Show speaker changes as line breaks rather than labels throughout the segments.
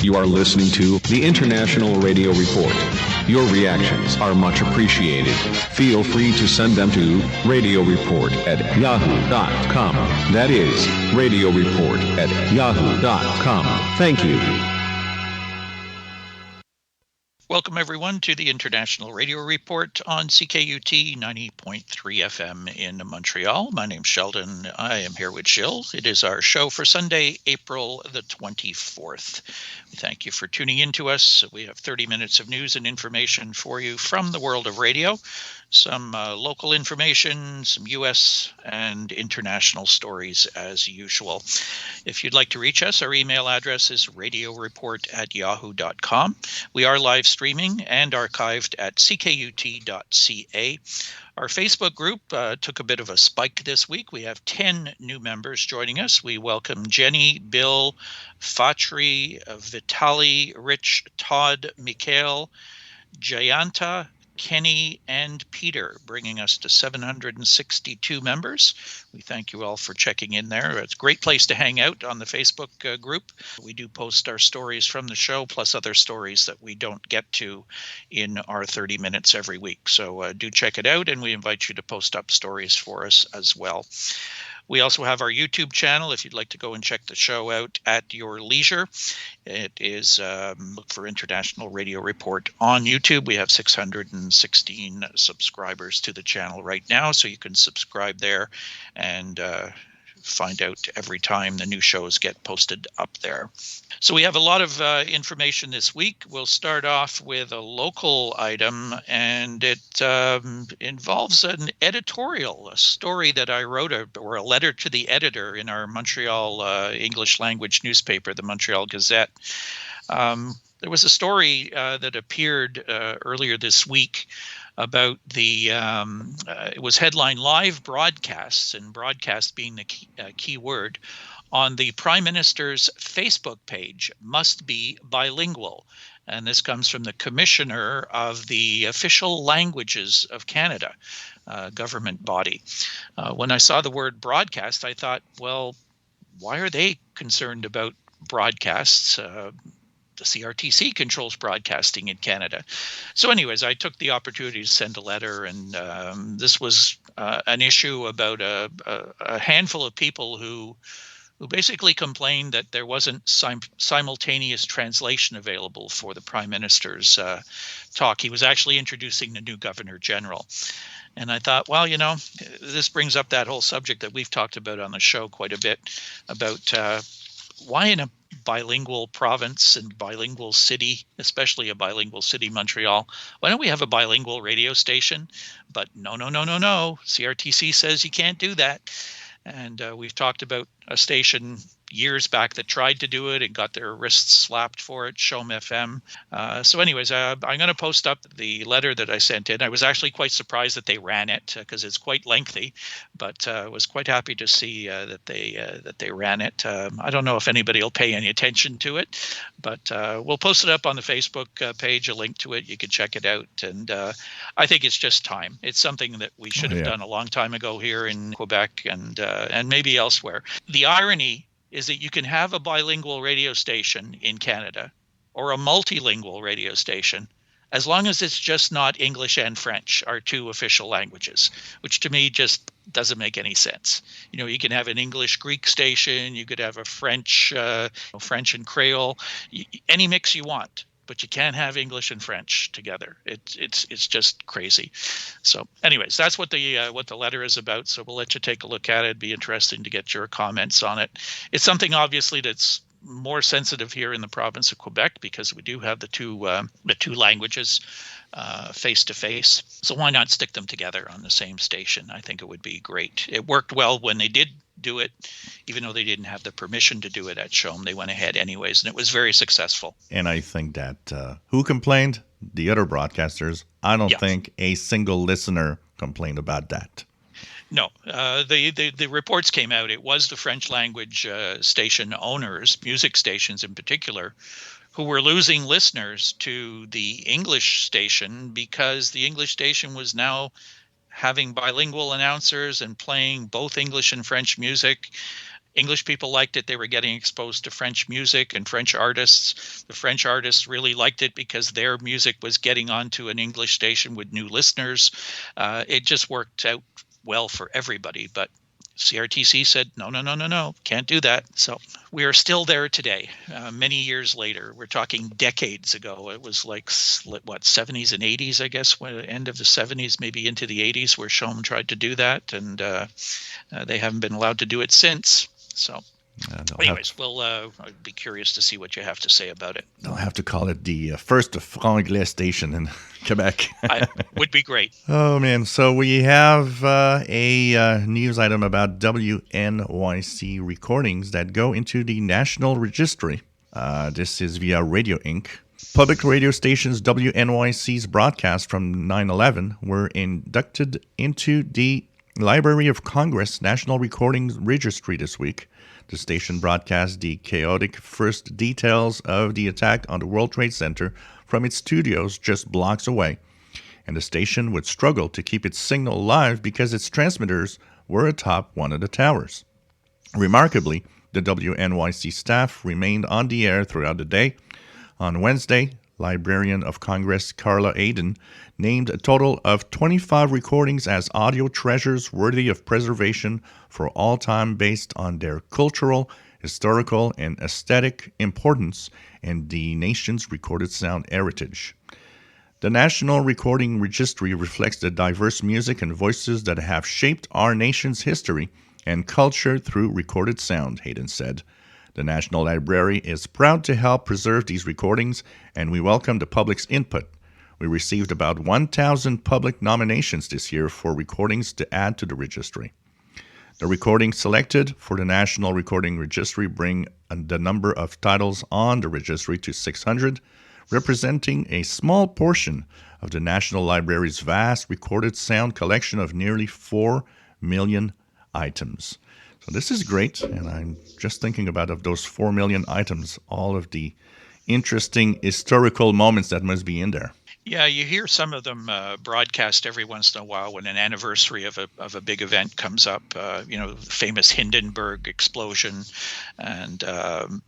You are listening to the International Radio Report. Your reactions are much appreciated. Feel free to send them to radioreport@yahoo.com. That is, radioreport@yahoo.com. Thank you.
Welcome, everyone, to the International Radio Report on CKUT 90.3 FM in Montreal. My name's Sheldon. I am here with Jill. It is our show for Sunday, April the 24th. We thank you for tuning in to us. We have 30 minutes of news and information for you from the world of radio, some local information, some U.S. and international stories as usual. If you'd like to reach us, our email address is radioreport@yahoo.com. We are live streaming and archived at ckut.ca. Our Facebook group took a bit of a spike this week. We have 10 new members joining us. We welcome Jenny, Bill, Fatri, Vitali, Rich, Todd, Mikhail, Jayanta, Kenny, and Peter, bringing us to 762 members. We thank you all for checking in there. It's a great place to hang out on the Facebook group. We do post our stories from the show, plus other stories that we don't get to in our 30 minutes every week. So do check it out, and we invite you to post up stories for us as well. We also have our YouTube channel if you'd like to go and check the show out at your leisure. It is, look for International Radio Report on YouTube. We have 616 subscribers to the channel right now, so you can subscribe there and find out every time the new shows get posted up there. So we have a lot of information this week. We'll start off with a local item, and it involves an editorial, a story that I wrote, or a letter to the editor in our Montreal English language newspaper, the Montreal Gazette. There was a story that appeared earlier this week about the, it was headlined Live Broadcasts, and broadcast being the key word, on the Prime Minister's Facebook page must be bilingual. And this comes from the Commissioner of the Official Languages of Canada, government body. When I saw the word broadcast, I thought, well, why are they concerned about broadcasts? The CRTC controls broadcasting in Canada. So anyways, I took the opportunity to send a letter, and this was an issue about a handful of people who basically complained that there wasn't simultaneous translation available for the Prime Minister's talk. He was actually introducing the new Governor General. And I thought, well, you know, this brings up that whole subject that we've talked about on the show quite a bit about why in a bilingual province and bilingual city, especially a bilingual city, Montreal, why don't we have a bilingual radio station? But no. CRTC says you can't do that. And we've talked about a station years back that tried to do it and got their wrists slapped for it, Shom FM. So anyways, I'm going to post up the letter that I sent in. I was actually quite surprised that they ran it because it's quite lengthy, but was quite happy to see that they ran it. I don't know if anybody will pay any attention to it, but we'll post it up on the Facebook page, a link to it. You can check it out. And I think it's just time. It's something that we should have done a long time ago here in Quebec and maybe elsewhere. The irony is that you can have a bilingual radio station in Canada or a multilingual radio station as long as it's just not English and French, our two official languages, which to me just doesn't make any sense. You know, you can have an English-Greek station, you could have a French and Creole, any mix you want, but you can't have English and French together. It's just crazy. So anyways, that's what the letter is about. So we'll let you take a look at it. It'd be interesting to get your comments on it. It's something obviously that's more sensitive here in the province of Quebec because we do have the two languages face to face. So why not stick them together on the same station? I think it would be great. It worked well when they did do it, even though they didn't have the permission to do it at Shom. They went ahead anyways, and it was very successful.
And I think that who complained? The other broadcasters. I don't think a single listener complained about that.
No, the reports came out. It was the French language station owners, music stations in particular, who were losing listeners to the English station because the English station was now having bilingual announcers and playing both English and French music English people liked it. They were getting exposed to French music and French artists. The French artists really liked it because their music was getting onto an English station with new listeners. It just worked out well for everybody. But CRTC said, no, can't do that. So we are still there today, many years later. We're talking decades ago. It was like, 70s and 80s, I guess, end of the 70s, maybe into the 80s, where CHOM tried to do that. And they haven't been allowed to do it since. So anyways, I'd be curious to see what you have to say about it.
They'll have to call it the first franglais station in Quebec.
Would be great.
Oh, man. So we have a news item about WNYC recordings that go into the National Registry. This is via Radio Inc. Public radio stations WNYC's broadcast from 9/11 were inducted into the Library of Congress National Recordings Registry this week. The station broadcast the chaotic first details of the attack on the World Trade Center from its studios just blocks away. And the station would struggle to keep its signal live because its transmitters were atop one of the towers. Remarkably, the WNYC staff remained on the air throughout the day. On Wednesday, Librarian of Congress Carla Aden named a total of 25 recordings as audio treasures worthy of preservation for all time based on their cultural, historical, and aesthetic importance and the nation's recorded sound heritage. The National Recording Registry reflects the diverse music and voices that have shaped our nation's history and culture through recorded sound, Hayden said. The National Library is proud to help preserve these recordings, and we welcome the public's input. We received about 1,000 public nominations this year for recordings to add to the registry. The recordings selected for the National Recording Registry bring the number of titles on the registry to 600, representing a small portion of the National Library's vast recorded sound collection of nearly 4 million items. So this is great, and I'm just thinking about of those 4 million items, all of the interesting historical moments that must be in there.
Yeah, you hear some of them broadcast every once in a while when an anniversary of a big event comes up. The famous Hindenburg explosion, and the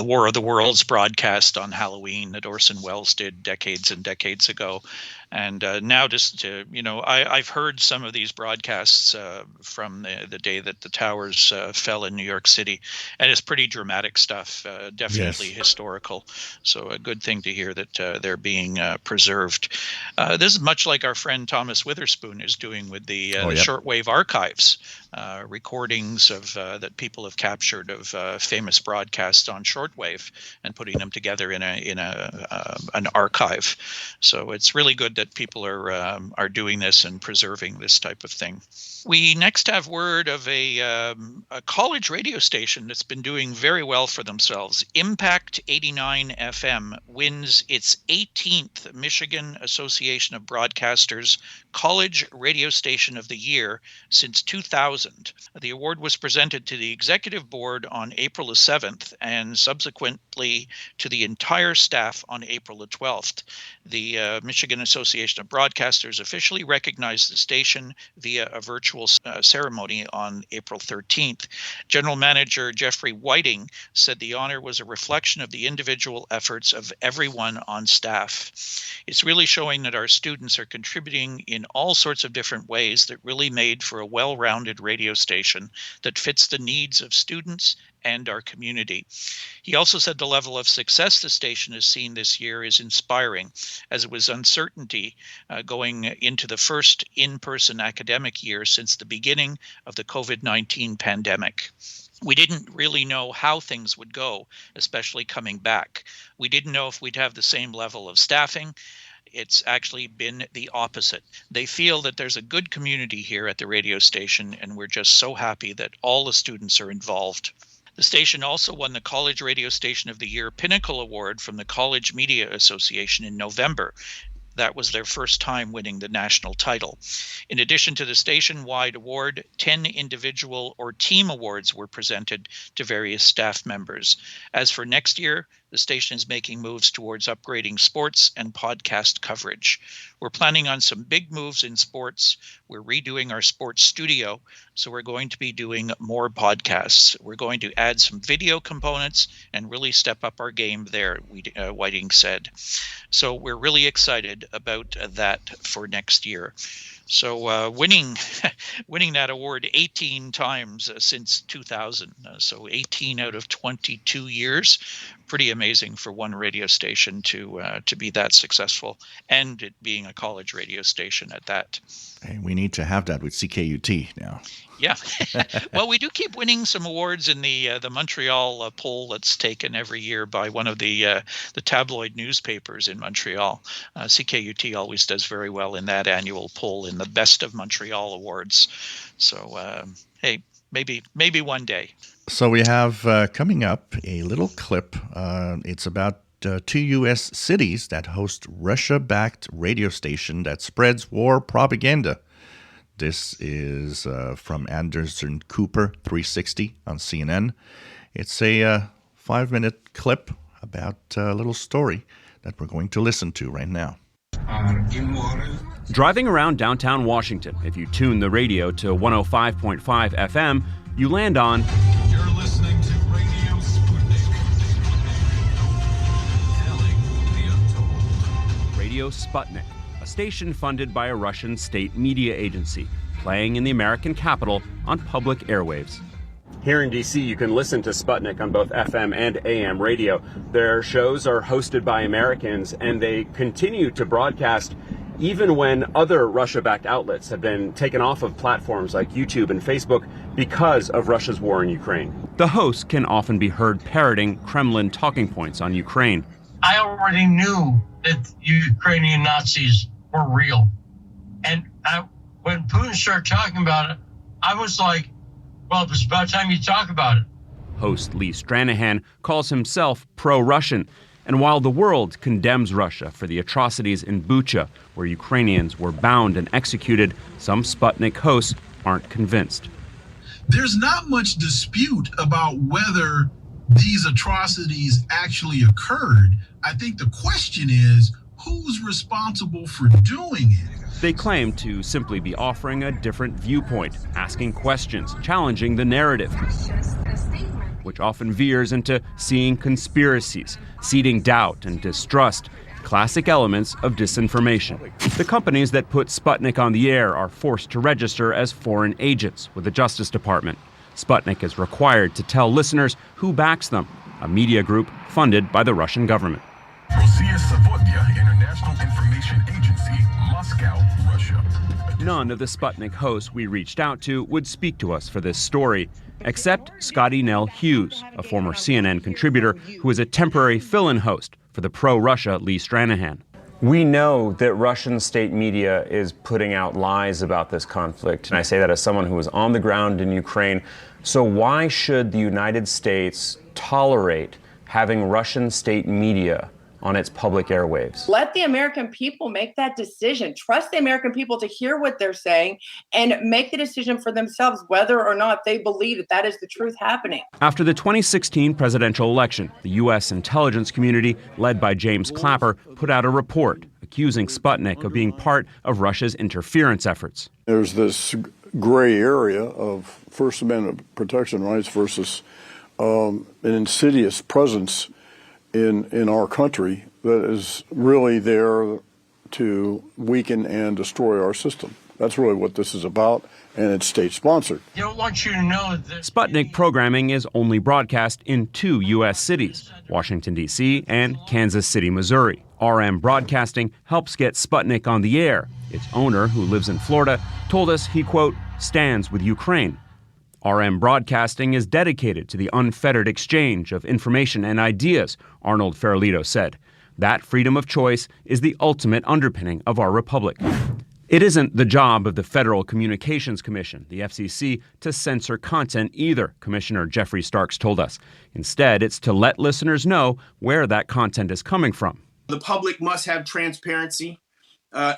War of the Worlds broadcast on Halloween that Orson Welles did decades and decades ago. And now I've heard some of these broadcasts from the day that the towers fell in New York City, and it's pretty dramatic stuff, definitely historical. So a good thing to hear that they're being preserved. This is much like our friend Thomas Witherspoon is doing with the shortwave archives, recordings of that people have captured of famous broadcasts on shortwave and putting them together in an archive. So it's really good that people are doing this and preserving this type of thing. We next have word of a college radio station that's been doing very well for themselves. Impact 89 FM wins its 18th Michigan Association of Broadcasters College Radio Station of the Year since 2000. The award was presented to the executive board on April the 7th and subsequently to the entire staff on April the 12th. The Michigan Association of Broadcasters officially recognized the station via a virtual ceremony on April 13th. General Manager Jeffrey Whiting said the honor was a reflection of the individual efforts of everyone on staff. It's really showing that our students are contributing in all sorts of different ways that really made for a well-rounded radio station that fits the needs of students and our community. He also said the level of success the station has seen this year is inspiring, as it was uncertainty going into the first in-person academic year since the beginning of the COVID-19 pandemic. We didn't really know how things would go, especially coming back. We didn't know if we'd have the same level of staffing. It's actually been the opposite. They feel that there's a good community here at the radio station, and we're just so happy that all the students are involved. The station also won the College Radio Station of the Year Pinnacle Award from the College Media Association in November. That was their first time winning the national title. In addition to the station-wide award, 10 individual or team awards were presented to various staff members. As for next year, the station is making moves towards upgrading sports and podcast coverage. We're planning on some big moves in sports. We're redoing our sports studio, so we're going to be doing more podcasts. We're going to add some video components and really step up our game there, Whiting said. So we're really excited about that for next year. So winning that award 18 times since 2000. So 18 out of 22 years. Pretty amazing for one radio station to be that successful, and it being a college radio station at that.
Hey, we need to have that with CKUT now.
Yeah. Well, we do keep winning some awards in the Montreal poll that's taken every year by one of the tabloid newspapers in Montreal. CKUT always does very well in that annual poll in the Best of Montreal Awards. So, hey, maybe one day.
So we have coming up a little clip. It's about 2 U.S. cities that host Russia-backed radio station that spreads war propaganda. This is from Anderson Cooper 360 on CNN. It's a 5-minute clip about a little story that we're going to listen to right now.
Driving around downtown Washington, if you tune the radio to 105.5 FM, you land on...
You're listening to Radio Sputnik. Telling the untold.
Radio Sputnik, a station funded by a Russian state media agency, playing in the American capital on public airwaves.
Here in D.C., you can listen to Sputnik on both FM and AM radio. Their shows are hosted by Americans, and they continue to broadcast even when other Russia-backed outlets have been taken off of platforms like YouTube and Facebook because of Russia's war in Ukraine.
The hosts can often be heard parroting Kremlin talking points on Ukraine.
I already knew that Ukrainian Nazis were real. And when Putin started talking about it, I was like, well, it's about time you talk about it.
Host Lee Stranahan calls himself pro-Russian. And while the world condemns Russia for the atrocities in Bucha, where Ukrainians were bound and executed, some Sputnik hosts aren't convinced.
There's not much dispute about whether these atrocities actually occurred. I think the question is, who's responsible for doing it?
They claim to simply be offering a different viewpoint, asking questions, challenging the narrative, which often veers into seeing conspiracies, seeding doubt and distrust, classic elements of disinformation. The companies that put Sputnik on the air are forced to register as foreign agents with the Justice Department. Sputnik is required to tell listeners who backs them, a media group funded by the Russian government.
International Information Agency, Moscow, Russia.
None of the Sputnik hosts we reached out to would speak to us for this story, except Scotty Nell Hughes, a former CNN contributor who is a temporary fill-in host for the pro-Russia Lee Stranahan.
We know that Russian state media is putting out lies about this conflict, and I say that as someone who was on the ground in Ukraine. So why should the United States tolerate having Russian state media on its public airwaves?
Let the American people make that decision. Trust the American people to hear what they're saying and make the decision for themselves whether or not they believe that that is the truth happening.
After the 2016 presidential election, the U.S. intelligence community, led by James Clapper, put out a report accusing Sputnik of being part of Russia's interference efforts.
There's this gray area of First Amendment protection rights versus an insidious presence in our country that is really there to weaken and destroy our system. That's really what this is about, and it's state-sponsored.
They don't want you to know that
Sputnik programming is only broadcast in 2 U.S. cities, Washington, D.C. and Kansas City, Missouri. RM Broadcasting helps get Sputnik on the air. Its owner, who lives in Florida, told us he, quote, stands with Ukraine. RM Broadcasting is dedicated to the unfettered exchange of information and ideas, Arnold Ferlito said. That freedom of choice is the ultimate underpinning of our republic. It isn't the job of the Federal Communications Commission, the FCC, to censor content either, Commissioner Jeffrey Starks told us. Instead, it's to let listeners know where that content is coming from.
The public must have transparency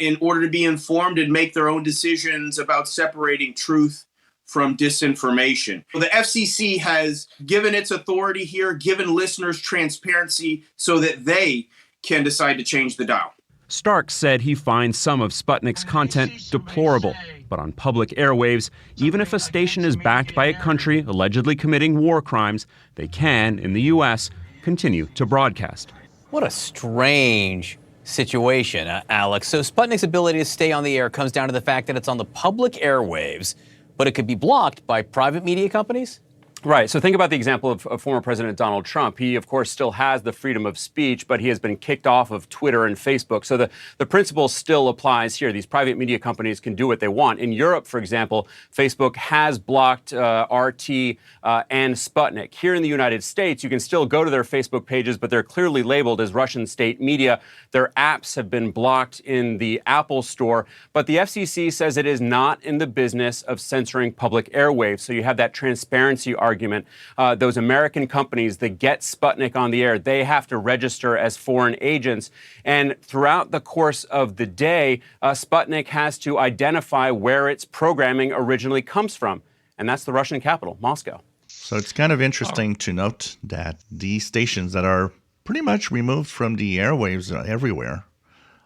in order to be informed and make their own decisions about separating truth from disinformation. The FCC has given its authority here, given listeners transparency so that they can decide to change the dial.
Stark said he finds some of Sputnik's content deplorable. But on public airwaves, even if a station is backed by a country allegedly committing war crimes, they can, in the U.S., continue to broadcast.
What a strange situation, Alex. So Sputnik's ability to stay on the air comes down to the fact that it's on the public airwaves, but it could be blocked by private media companies?
Right. So think about the example of former President Donald Trump. He, of course, still has the freedom of speech, but he has been kicked off of Twitter and Facebook. So the principle still applies here. These private media companies can do what they want. In Europe, for example, Facebook has blocked RT and Sputnik. Here in the United States, you can still go to their Facebook pages, but they're clearly labeled as Russian state media. Their apps have been blocked in the Apple Store. But the FCC says it is not in the business of censoring public airwaves. So you have that transparency argument. Those American companies that get Sputnik on the air, they have to register as foreign agents. And throughout the course of the day, Sputnik has to identify where its programming originally comes from. And that's the Russian capital, Moscow.
So it's kind of interesting to note that these stations that are pretty much removed from the airwaves everywhere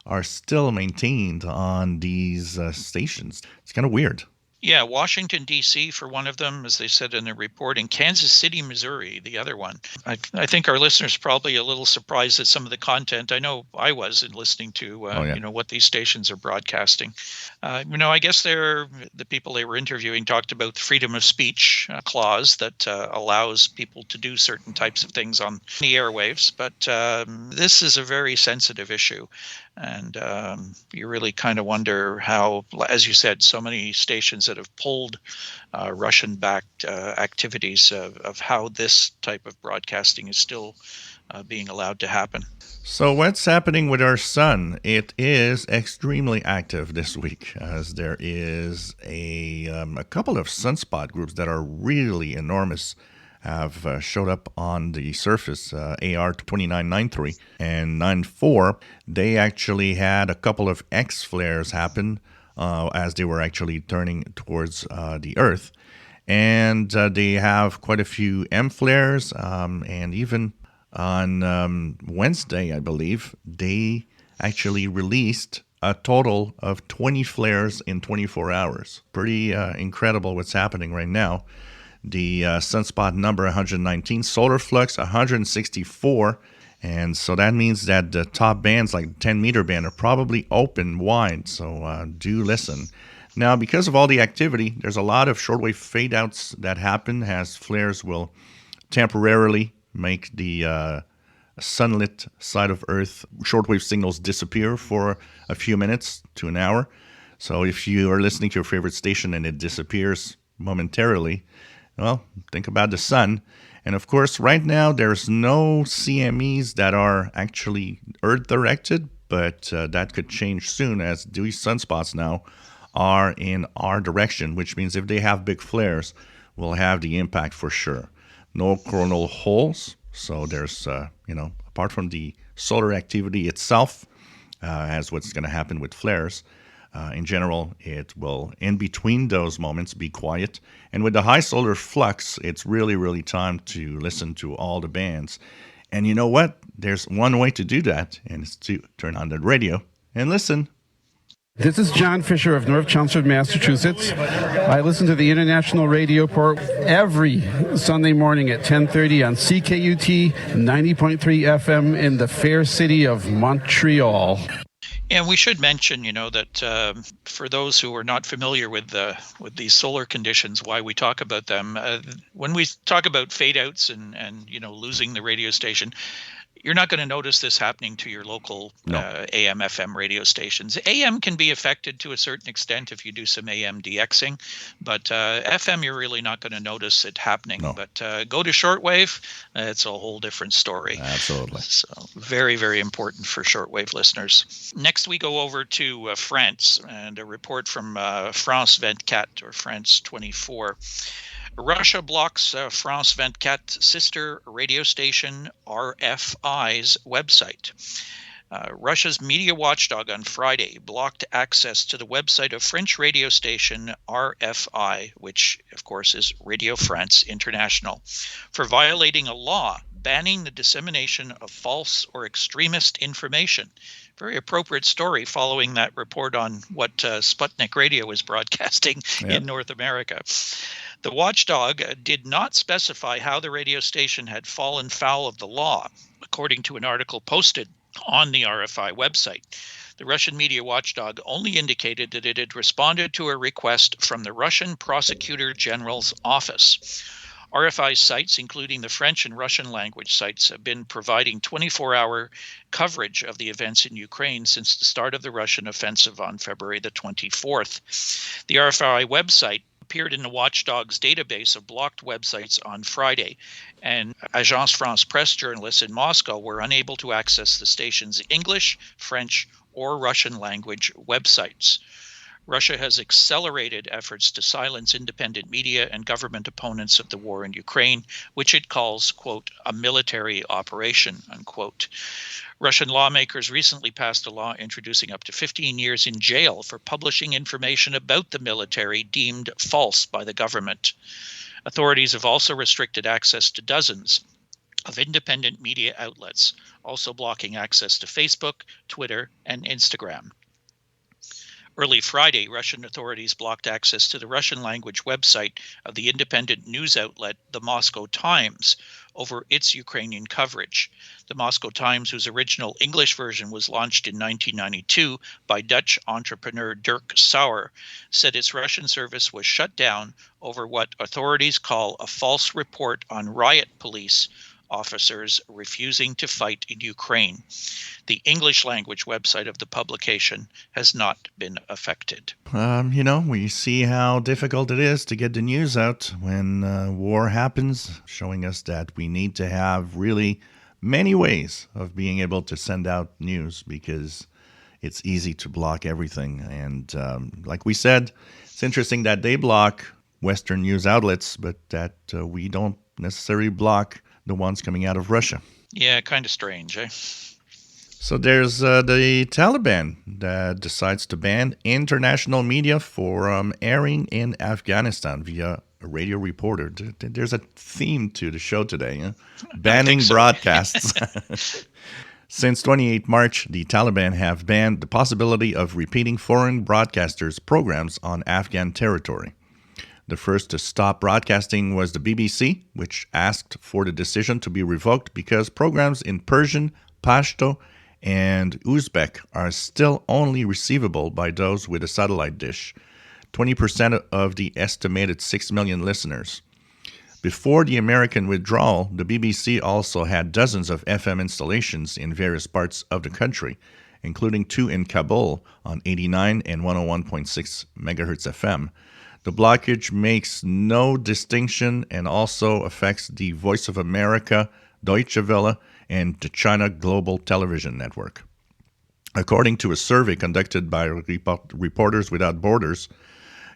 are still maintained on these stations. It's kind of weird.
Yeah, Washington, D.C. for one of them, as they said in the report, and Kansas City, Missouri, the other one. I think our listeners are probably a little surprised at some of the content. I know I was in listening to, what these stations are broadcasting. I guess the people they were interviewing talked about the freedom of speech clause that allows people to do certain types of things on the airwaves. But this is a very sensitive issue. And you really kind of wonder how, as you said, so many stations that have pulled Russian-backed activities of how this type of broadcasting is still being allowed to happen.
So what's happening with our sun? It is extremely active this week, as there is a couple of sunspot groups that are really enormous have showed up on the surface, AR 2993 and 94. They actually had a couple of X flares happen as they were actually turning towards the Earth. And they have quite a few M flares, and even on Wednesday, I believe, they actually released a total of 20 flares in 24 hours. Pretty incredible what's happening right now. The sunspot number 119, solar flux 164, and so that means that the top bands, like the 10-meter band, are probably open wide, so do listen. Now, because of all the activity, there's a lot of shortwave fade-outs that happen as flares will temporarily make the sunlit side of Earth shortwave signals disappear for a few minutes to an hour. So if you are listening to your favorite station and it disappears momentarily, well, think about the sun. And of course, right now, there's no CMEs that are actually Earth-directed, but that could change soon as these sunspots now are in our direction, which means if they have big flares, we'll have the impact for sure. No coronal holes, so there's, apart from the solar activity itself, as what's going to happen with flares, in general, it will, in between those moments, be quiet. And with the high solar flux, it's really, really time to listen to all the bands. And you know what? There's one way to do that, and it's to turn on the radio and listen.
This is John Fisher of North Chelmsford, Massachusetts. I listen to the International Radio Report every Sunday morning at 10:30 on CKUT 90.3 FM in the fair city of Montreal.
And we should mention, that for those who are not familiar with these solar conditions, why we talk about them, when we talk about fade outs and losing the radio station, you're not going to notice this happening to your local AM, FM radio stations. AM can be affected to a certain extent if you do some AM DXing, but FM, you're really not going to notice it happening. No. But go to shortwave, it's a whole different story.
Absolutely.
So very, very important for shortwave listeners. Next, we go over to France and a report from France 24 or France 24. Russia blocks France 24 sister radio station RFI's website. Russia's media watchdog on Friday blocked access to the website of French radio station RFI, which, of course, is Radio France International, for violating a law banning the dissemination of false or extremist information. Very appropriate story following that report on what Sputnik Radio was broadcasting in North America. The watchdog did not specify how the radio station had fallen foul of the law, according to an article posted on the RFI website. The Russian media watchdog only indicated that it had responded to a request from the Russian Prosecutor General's office. RFI sites, including the French and Russian language sites, have been providing 24-hour coverage of the events in Ukraine since the start of the Russian offensive on February the 24th. The RFI website appeared in the watchdog's database of blocked websites on Friday, and Agence France Presse journalists in Moscow were unable to access the station's English, French, or Russian language websites. Russia has accelerated efforts to silence independent media and government opponents of the war in Ukraine, which it calls, quote, a military operation, unquote. Russian lawmakers recently passed a law introducing up to 15 years in jail for publishing information about the military deemed false by the government. Authorities have also restricted access to dozens of independent media outlets, also blocking access to Facebook, Twitter, and Instagram. Early Friday, Russian authorities blocked access to the Russian language website of the independent news outlet, the Moscow Times, over its Ukrainian coverage. The Moscow Times, whose original English version was launched in 1992 by Dutch entrepreneur Dirk Sauer, said its Russian service was shut down over what authorities call a false report on riot police officers refusing to fight in Ukraine. The English language website of the publication has not been affected.
We see how difficult it is to get the news out when war happens, showing us that we need to have really many ways of being able to send out news because it's easy to block everything. And like we said, it's interesting that they block Western news outlets, but that we don't necessarily block the ones coming out of Russia.
Yeah, kind of strange, eh?
So there's the Taliban that decides to ban international media for airing in Afghanistan via a radio reporter. There's a theme to the show today, huh? Banning broadcasts. Since 28 March, the Taliban have banned the possibility of repeating foreign broadcasters' programs on Afghan territory. The first to stop broadcasting was the BBC, which asked for the decision to be revoked because programs in Persian, Pashto, and Uzbek are still only receivable by those with a satellite dish, 20% of the estimated 6 million listeners. Before the American withdrawal, the BBC also had dozens of FM installations in various parts of the country, including 2 in Kabul on 89 and 101.6 MHz FM. The blockage makes no distinction and also affects the Voice of America, Deutsche Welle, and the China Global Television Network. According to a survey conducted by Reporters Without Borders,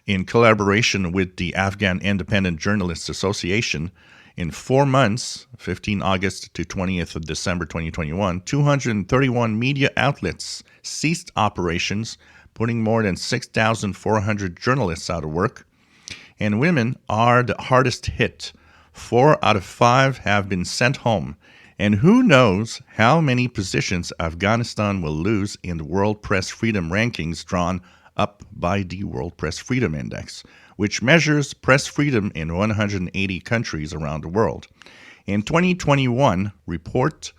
in collaboration with the Afghan Independent Journalists Association, in 4 months, 15 August to 20th of December 2021, 231 media outlets ceased operations, putting more than 6,400 journalists out of work. And women are the hardest hit. 4 out of 5 have been sent home. And who knows how many positions Afghanistan will lose in the World Press Freedom Rankings drawn up by the World Press Freedom Index, which measures press freedom in 180 countries around the world. In 2021 report,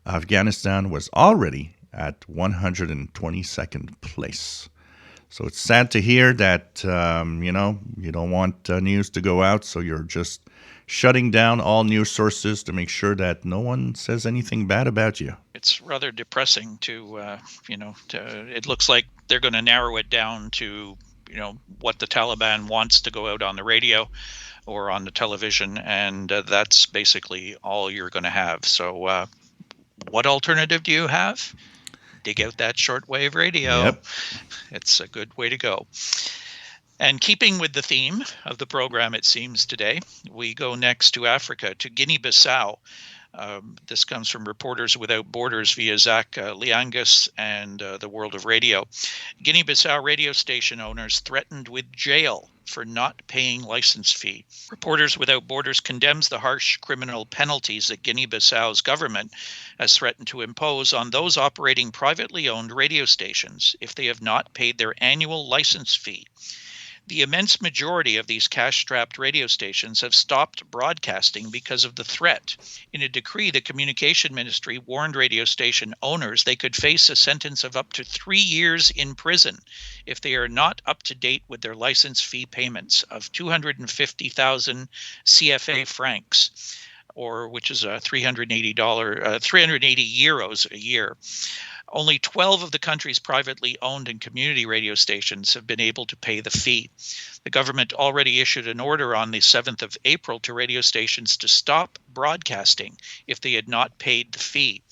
Afghanistan was already at 122nd place. So it's sad to hear that, you don't want news to go out, so you're just shutting down all news sources to make sure that no one says anything bad about you.
It's rather depressing to it looks like they're going to narrow it down to, what the Taliban wants to go out on the radio or on the television, and that's basically all you're going to have. So what alternative do you have? Dig out that shortwave radio.
Yep.
It's a good way to go. And keeping with the theme of the program, it seems today, we go next to Africa, to Guinea-Bissau. This comes from Reporters Without Borders via Zach Liangas and the World of Radio. Guinea-Bissau radio station owners threatened with jail for not paying license fee. Reporters Without Borders condemns the harsh criminal penalties that Guinea-Bissau's government has threatened to impose on those operating privately owned radio stations if they have not paid their annual license fee. The immense majority of these cash-strapped radio stations have stopped broadcasting because of the threat. In a decree, the Communication Ministry warned radio station owners they could face a sentence of up to 3 years in prison if they are not up to date with their license fee payments of 250,000 CFA francs, or which is $380 euros a year. Only 12 of the country's privately owned and community radio stations have been able to pay the fee. The government already issued an order on the 7th of April to radio stations to stop broadcasting if they had not paid the fee.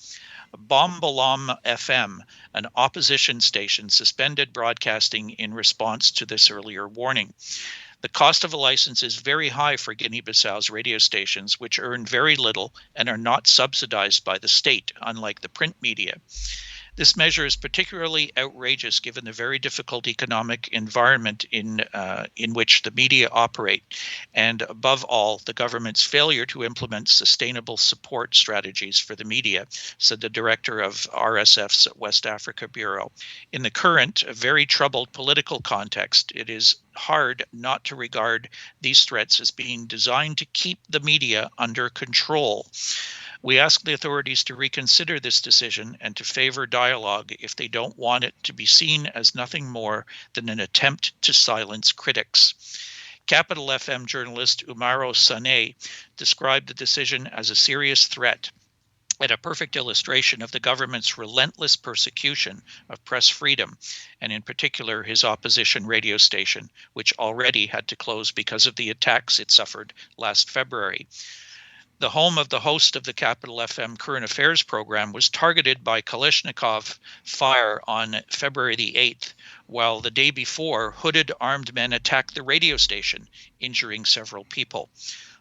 Bombalam FM, an opposition station, suspended broadcasting in response to this earlier warning. The cost of a license is very high for Guinea-Bissau's radio stations, which earn very little and are not subsidized by the state, unlike the print media. This measure is particularly outrageous given the very difficult economic environment in which the media operate, and above all, the government's failure to implement sustainable support strategies for the media, said the director of RSF's West Africa Bureau. In the current, very troubled political context, it is hard not to regard these threats as being designed to keep the media under control. We ask the authorities to reconsider this decision and to favor dialogue if they don't want it to be seen as nothing more than an attempt to silence critics. Capital FM journalist Umaro Sané described the decision as a serious threat and a perfect illustration of the government's relentless persecution of press freedom, and in particular his opposition radio station, which already had to close because of the attacks it suffered last February. The home of the host of the Capital FM Current Affairs program was targeted by Kalashnikov fire on February the 8th, while the day before, hooded armed men attacked the radio station, injuring several people.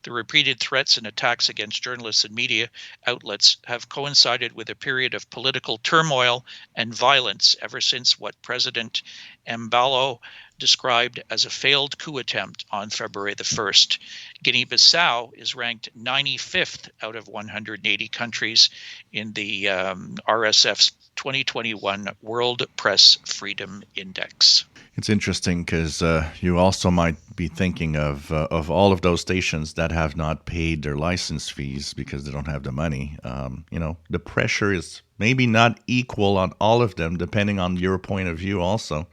The repeated threats and attacks against journalists and media outlets have coincided with a period of political turmoil and violence ever since what President Embalo described as a failed coup attempt on February the 1st. Guinea-Bissau is ranked 95th out of 180 countries in the RSF's 2021 World Press Freedom Index.
It's interesting because you also might be thinking of all of those stations that have not paid their license fees because they don't have the money. The pressure is maybe not equal on all of them, depending on your point of view also.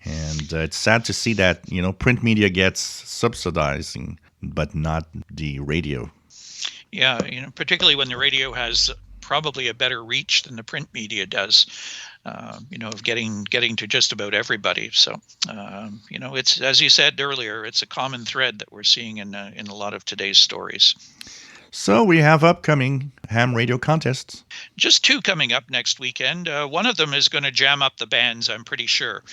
And it's sad to see that, print media gets subsidizing, but not the radio.
Yeah, particularly when the radio has probably a better reach than the print media does, of getting to just about everybody. So, it's, as you said earlier, it's a common thread that we're seeing in a lot of today's stories.
So we have upcoming ham radio contests.
Just 2 coming up next weekend. One of them is going to jam up the bands, I'm pretty sure.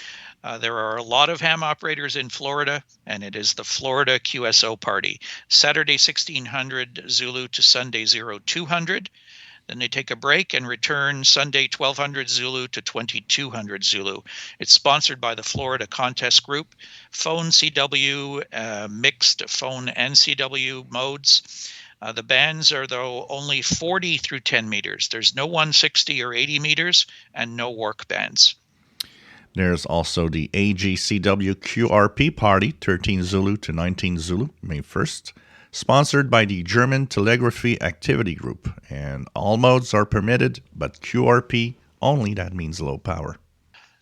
There are a lot of ham operators in Florida, and it is the Florida QSO party. Saturday 1600 Zulu to Sunday 0200. Then they take a break and return Sunday 1200 Zulu to 2200 Zulu. It's sponsored by the Florida Contest Group. Phone CW, mixed phone and CW modes. The bands are, though, only 40 through 10 meters. There's no 160 or 80 meters and no work bands.
There's also the AGCW QRP party, 13 Zulu to 19 Zulu, May 1st, sponsored by the German Telegraphy Activity Group. And all modes are permitted, but QRP only, that means low power.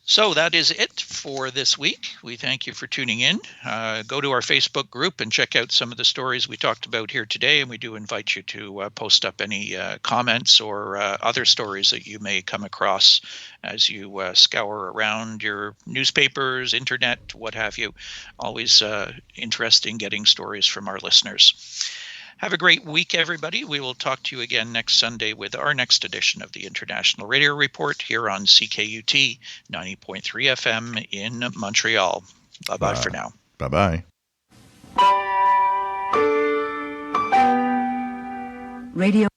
So that is it for this week. We thank you for tuning in. Go to our Facebook group and check out some of the stories we talked about here today. And we do invite you to post up any comments or other stories that you may come across as you scour around your newspapers, internet, what have you. Always interesting getting stories from our listeners. Have a great week, everybody. We will talk to you again next Sunday with our next edition of the International Radio Report here on CKUT 90.3 FM in Montreal. Bye-bye for now.
Bye-bye.
Radio